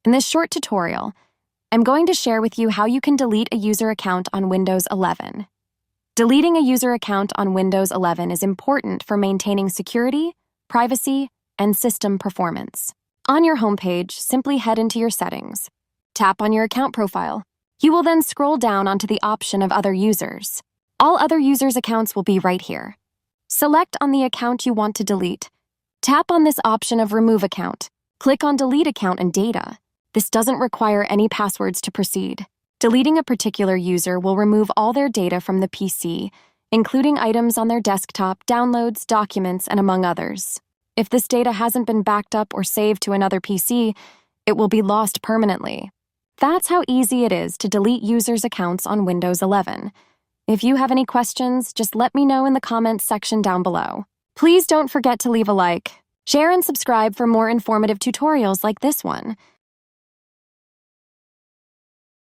In this short tutorial, I'm going to share with you how you can delete a user account on Windows 11. Deleting a user account on Windows 11 is important for maintaining security, privacy, and system performance. On your homepage, simply head into your settings. Tap on your account profile. You will then scroll down onto the option of Other Users. All other users' accounts will be right here. Select on the account you want to delete. Tap on this option of Remove Account. Click on Delete Account and Data. This doesn't require any passwords to proceed. Deleting a particular user will remove all their data from the PC, including items on their desktop, downloads, documents, and among others. If this data hasn't been backed up or saved to another PC, it will be lost permanently. That's how easy it is to delete users' accounts on Windows 11. If you have any questions, just let me know in the comments section down below. Please don't forget to leave a like, share, and subscribe for more informative tutorials like this one.